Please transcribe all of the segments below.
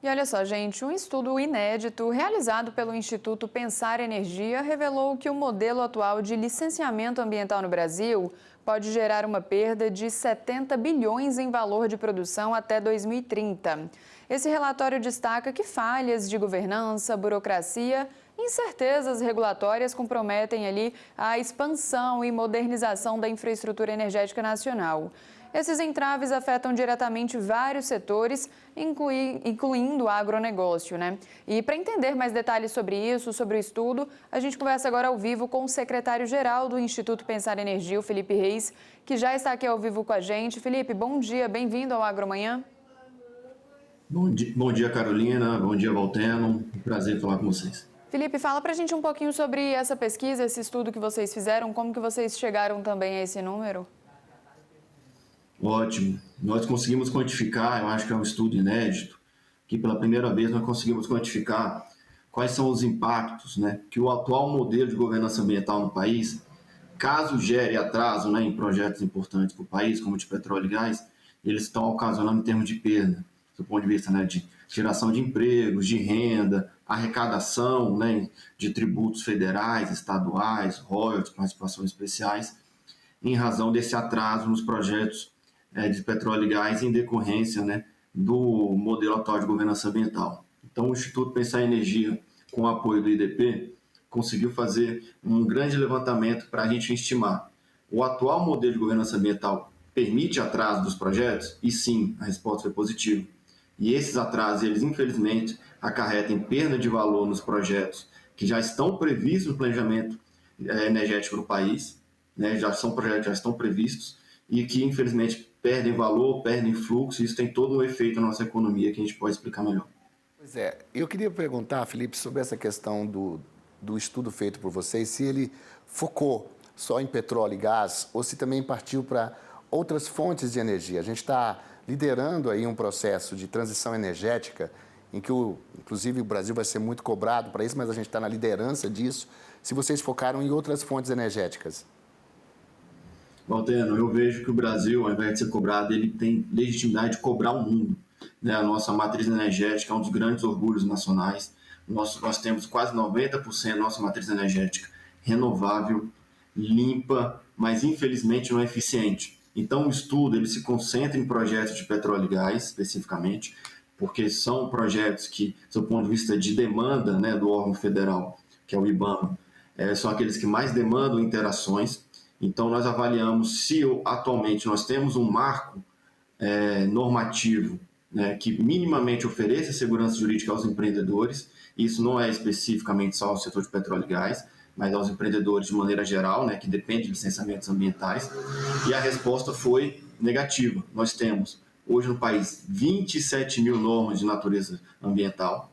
E olha só, gente, um estudo inédito realizado pelo Instituto Pensar Energia revelou que o modelo atual de licenciamento ambiental no Brasil pode gerar uma perda de 70 bilhões em valor de produção até 2030. Esse relatório destaca que falhas de governança, burocracia e incertezas regulatórias comprometem ali a expansão e modernização da infraestrutura energética nacional. Esses entraves afetam diretamente vários setores, incluindo o agronegócio, né? E para entender mais detalhes sobre isso, sobre o estudo, a gente conversa agora ao vivo com o secretário-geral do Instituto Pensar Energia, o Felipe Reis, que já está aqui ao vivo com a gente. Felipe, bom dia, bem-vindo ao Agromanhã. Bom dia, Carolina. Bom dia, Valteno. Um prazer falar com vocês. Felipe, fala para a gente um pouquinho sobre essa pesquisa, esse estudo que vocês fizeram, como que vocês chegaram também a esse número? Ótimo. Nós conseguimos quantificar, eu acho que é um estudo inédito, que pela primeira vez nós conseguimos quantificar quais são os impactos, né, que o atual modelo de governança ambiental no país, caso gere atraso, né, em projetos importantes para o país, como de petróleo e gás, eles estão ocasionando em termos de perda, do ponto de vista, né, de geração de empregos, de renda, arrecadação, né, de tributos federais, estaduais, royalties, participações especiais, em razão desse atraso nos projetos de petróleo e gás em decorrência, né, do modelo atual de governança ambiental. Então, o Instituto Pensar em Energia, com o apoio do IDP, conseguiu fazer um grande levantamento para a gente estimar o atual modelo de governança ambiental permite atraso dos projetos? E sim, a resposta foi positiva. E esses atrasos, eles infelizmente acarretam perda de valor nos projetos que já estão previstos no planejamento energético do país, né, já são projetos que já estão previstos e que infelizmente perdem valor, perdem fluxo, e isso tem todo um efeito na nossa economia que a gente pode explicar melhor. Pois é, eu queria perguntar, Felipe, sobre essa questão do estudo feito por vocês, se ele focou só em petróleo e gás ou se também partiu para outras fontes de energia. A gente está liderando aí um processo de transição energética em que, inclusive, o Brasil vai ser muito cobrado para isso, mas a gente está na liderança disso. Se vocês focaram em outras fontes energéticas. Valteno, eu vejo que o Brasil, ao invés de ser cobrado, ele tem legitimidade de cobrar o mundo, né? A nossa matriz energética é um dos grandes orgulhos nacionais. Nós temos quase 90% da nossa matriz energética renovável, limpa, mas infelizmente não é eficiente. Então o estudo ele se concentra em projetos de petróleo e gás, especificamente, porque são projetos que, do ponto de vista de demanda, né, do órgão federal, que é o IBAMA, são aqueles que mais demandam interações. Então nós avaliamos se atualmente nós temos um marco normativo, né, que minimamente ofereça segurança jurídica aos empreendedores. Isso não é especificamente só ao setor de petróleo e gás, mas aos empreendedores de maneira geral, né, que depende de licenciamentos ambientais. E a resposta foi negativa. Nós temos hoje no país 27 mil normas de natureza ambiental,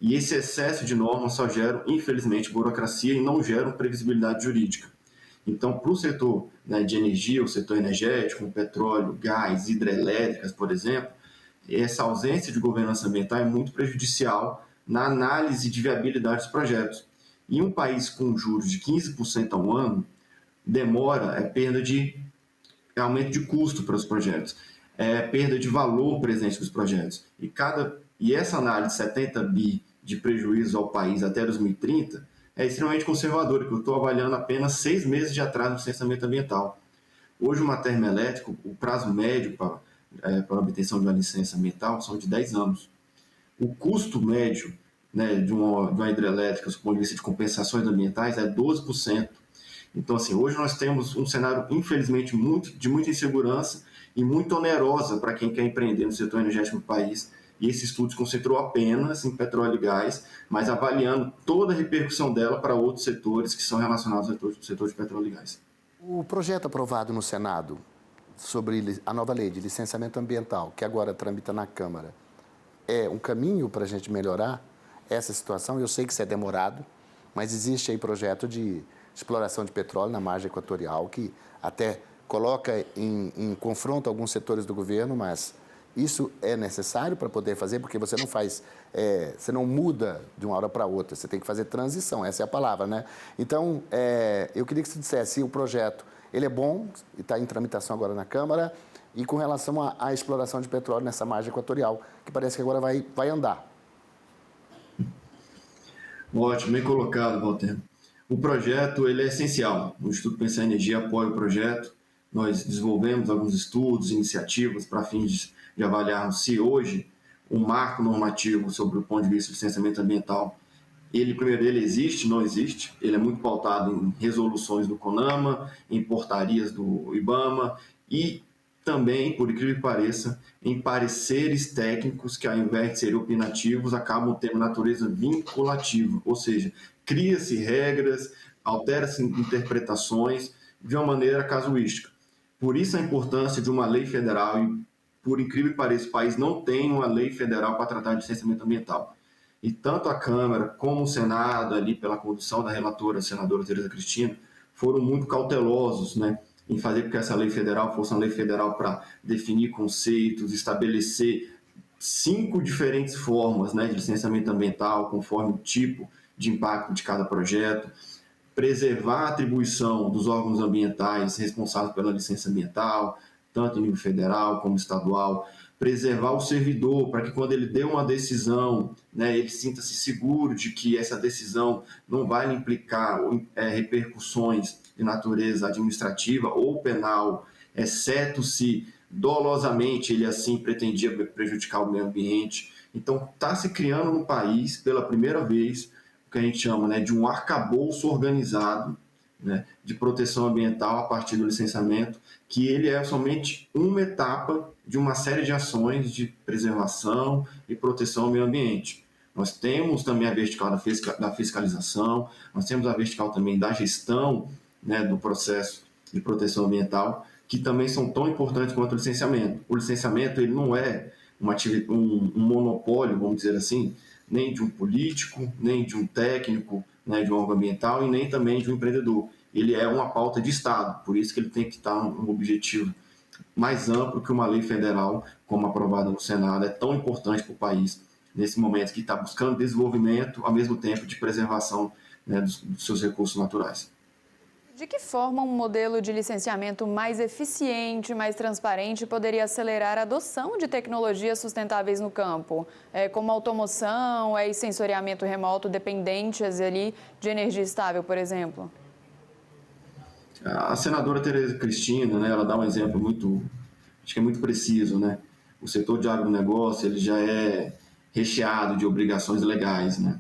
e esse excesso de normas só gera, infelizmente, burocracia e não gera previsibilidade jurídica. Então, para o setor, né, de energia, o setor energético, o petróleo, gás, hidrelétricas, por exemplo, essa ausência de governança ambiental é muito prejudicial na análise de viabilidade dos projetos. Em um país com juros de 15% ao ano, demora, perda de aumento de custo para os projetos, perda de valor presente dos projetos. E essa análise de 70 bi de prejuízo ao país até 2030 é extremamente conservadora, porque eu estou avaliando apenas 6 meses de atraso no licenciamento ambiental. Hoje, uma termoelétrica, o prazo médio para a obtenção de uma licença ambiental são de 10 anos. O custo médio, né, de uma hidrelétrica, do ponto de vista de compensações ambientais, é 12%. Então, assim, hoje nós temos um cenário, infelizmente, de muita insegurança e muito onerosa para quem quer empreender no setor energético do país. E esse estudo se concentrou apenas em petróleo e gás, mas avaliando toda a repercussão dela para outros setores que são relacionados ao setor de petróleo e gás. O projeto aprovado no Senado sobre a nova lei de licenciamento ambiental, que agora tramita na Câmara, é um caminho para a gente melhorar essa situação? Eu sei que isso é demorado, mas existe aí projeto de exploração de petróleo na margem equatorial, que até coloca em confronto alguns setores do governo, mas isso é necessário para poder fazer, porque você não faz, você não muda de uma hora para outra, você tem que fazer transição, essa é a palavra, né? Então, eu queria que você dissesse se o projeto, ele é bom, e está em tramitação agora na Câmara, e com relação à exploração de petróleo nessa margem equatorial, que parece que agora vai andar. Ótimo, bem colocado, Walter. O projeto ele é essencial. O Instituto Pensar em Energia apoia o projeto. Nós desenvolvemos alguns estudos, iniciativas para fins de avaliarmos se hoje o marco normativo sobre o ponto de vista do licenciamento ambiental, primeiro, ele existe, não existe. Ele é muito pautado em resoluções do CONAMA, em portarias do IBAMA e também, por incrível que pareça, em pareceres técnicos que, ao invés de serem opinativos, acabam tendo natureza vinculativa, ou seja, cria-se regras, altera-se interpretações de uma maneira casuística. Por isso a importância de uma lei federal e, por incrível que pareça, o país não tem uma lei federal para tratar de licenciamento ambiental. E tanto a Câmara como o Senado, ali pela condução da relatora, a senadora Tereza Cristina, foram muito cautelosos, né, em fazer com que essa lei federal fosse uma lei federal para definir conceitos, estabelecer 5 diferentes formas, né, de licenciamento ambiental, conforme o tipo de impacto de cada projeto, preservar a atribuição dos órgãos ambientais responsáveis pela licença ambiental, tanto em nível federal como estadual, preservar o servidor para que quando ele dê uma decisão, né, ele sinta-se seguro de que essa decisão não vai implicar repercussões de natureza administrativa ou penal, exceto se dolosamente ele assim pretendia prejudicar o meio ambiente. Então, está se criando no país, pela primeira vez, o que a gente chama, né, de um arcabouço organizado, né, de proteção ambiental a partir do licenciamento, que ele é somente uma etapa de uma série de ações de preservação e proteção ao meio ambiente. Nós temos também a vertical da fiscalização, nós temos a vertical também da gestão, né, do processo de proteção ambiental, que também são tão importantes quanto o licenciamento. O licenciamento ele não é um monopólio, vamos dizer assim, nem de um político, nem de um técnico, né, de um órgão ambiental e nem também de um empreendedor. Ele é uma pauta de Estado, por isso que ele tem que estar um objetivo mais amplo que uma lei federal, como aprovada no Senado, é tão importante para o país, nesse momento que está buscando desenvolvimento, ao mesmo tempo de preservação, né, dos seus recursos naturais. De que forma um modelo de licenciamento mais eficiente, mais transparente, poderia acelerar a adoção de tecnologias sustentáveis no campo, como automoção e sensoriamento remoto dependentes ali de energia estável, por exemplo? A senadora Tereza Cristina, né, ela dá um exemplo acho que é muito preciso, né? O setor de agronegócio ele já é recheado de obrigações legais, né?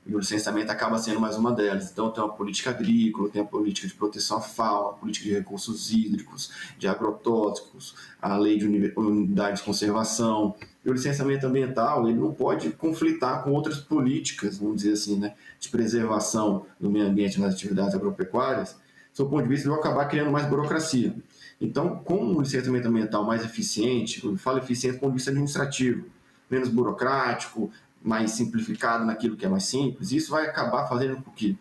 E o licenciamento acaba sendo mais uma delas. Então, tem uma política agrícola, tem a política de proteção à fauna, a política de recursos hídricos, de agrotóxicos, a lei de unidades de conservação. E o licenciamento ambiental ele não pode conflitar com outras políticas, vamos dizer assim, né, de preservação do meio ambiente nas atividades agropecuárias, do ponto de vista de acabar criando mais burocracia. Então, com um licenciamento ambiental mais eficiente, eu falo eficiente do ponto de vista administrativo, menos burocrático, mais simplificado naquilo que é mais simples, isso vai acabar fazendo com que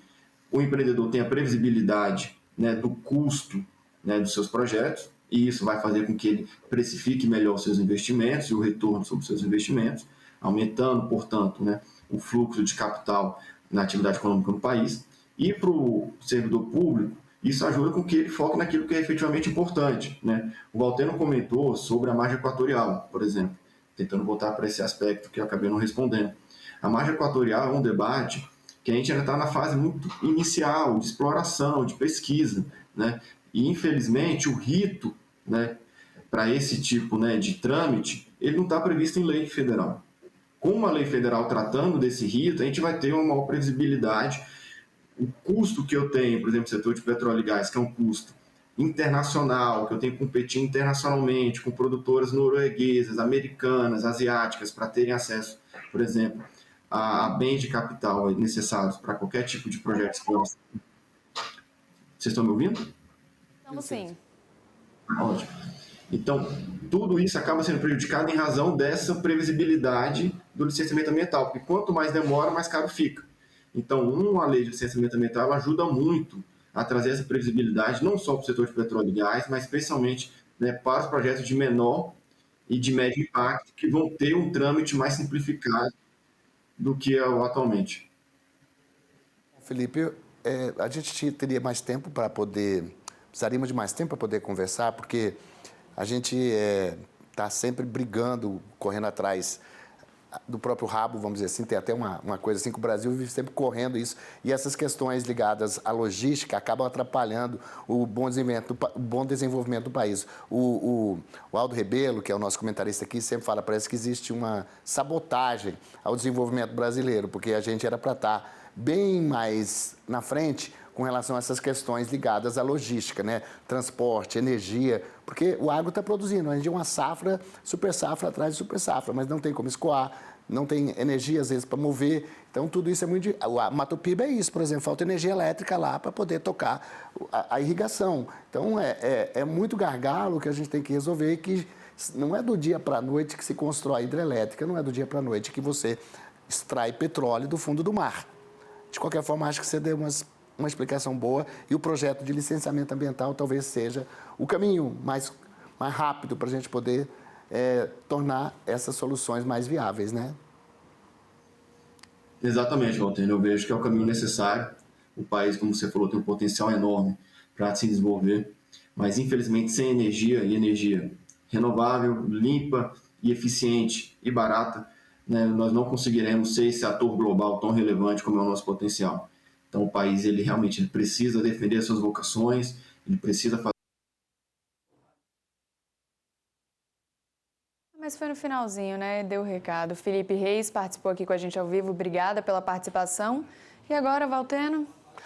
o empreendedor tenha previsibilidade, né, do custo, né, dos seus projetos, e isso vai fazer com que ele precifique melhor os seus investimentos e o retorno sobre os seus investimentos, aumentando, portanto, né, o fluxo de capital na atividade econômica no país. E para o servidor público, isso ajuda com que ele foque naquilo que é efetivamente importante, né? O Valteno comentou sobre a margem equatorial, por exemplo, tentando voltar para esse aspecto que eu acabei não respondendo. A margem equatorial é um debate que a gente ainda está na fase muito inicial, de exploração, de pesquisa, né? E, infelizmente, o rito, né, para esse tipo, né, de trâmite, ele não está previsto em lei federal. Com uma lei federal tratando desse rito, a gente vai ter uma maior previsibilidade. O custo que eu tenho, por exemplo, no setor de petróleo e gás, que é um custo internacional, que eu tenho que competir internacionalmente com produtoras norueguesas, americanas, asiáticas, para terem acesso, por exemplo, a bens de capital necessários para qualquer tipo de projeto de exploração. Vocês estão me ouvindo? Estamos sim. Ótimo. Então, tudo isso acaba sendo prejudicado em razão dessa previsibilidade do licenciamento ambiental, porque quanto mais demora, mais caro fica. Então, uma lei de licenciamento ambiental ajuda muito a trazer essa previsibilidade, não só para o setor de petróleo e gás, mas especialmente, né, para os projetos de menor e de médio impacto, que vão ter um trâmite mais simplificado do que é o atualmente. Felipe, a gente teria mais tempo para poder... Precisaríamos de mais tempo para poder conversar, porque A gente está sempre brigando, correndo atrás do próprio rabo, vamos dizer assim, tem até uma coisa assim que o Brasil vive sempre correndo isso, e essas questões ligadas à logística acabam atrapalhando o bom desenvolvimento do país. O Aldo Rebelo, que é o nosso comentarista aqui, sempre fala, parece que existe uma sabotagem ao desenvolvimento brasileiro, porque a gente era para estar bem mais na frente com relação a essas questões ligadas à logística, né? Transporte, energia, porque o agro está produzindo, a gente tem uma safra, super safra atrás de super safra, mas não tem como escoar, não tem energia às vezes para mover, então tudo isso é muito... A Mato Piba é isso, por exemplo, falta energia elétrica lá para poder tocar a irrigação. Então é muito gargalo que a gente tem que resolver, que não é do dia para a noite que se constrói hidrelétrica, não é do dia para a noite que você extrai petróleo do fundo do mar. De qualquer forma, acho que você deu uma explicação boa e o projeto de licenciamento ambiental talvez seja o caminho mais rápido para a gente poder tornar essas soluções mais viáveis, né? Exatamente, Walter. Eu vejo que é o caminho necessário. O país, como você falou, tem um potencial enorme para se desenvolver, mas infelizmente sem energia e energia renovável, limpa e eficiente e barata, né, nós não conseguiremos ser esse ator global tão relevante como é o nosso potencial. Então o país ele realmente precisa defender suas vocações, ele precisa fazer. Mas foi no finalzinho, né? Deu o recado. Felipe Reis participou aqui com a gente ao vivo. Obrigada pela participação. E agora, Valteno?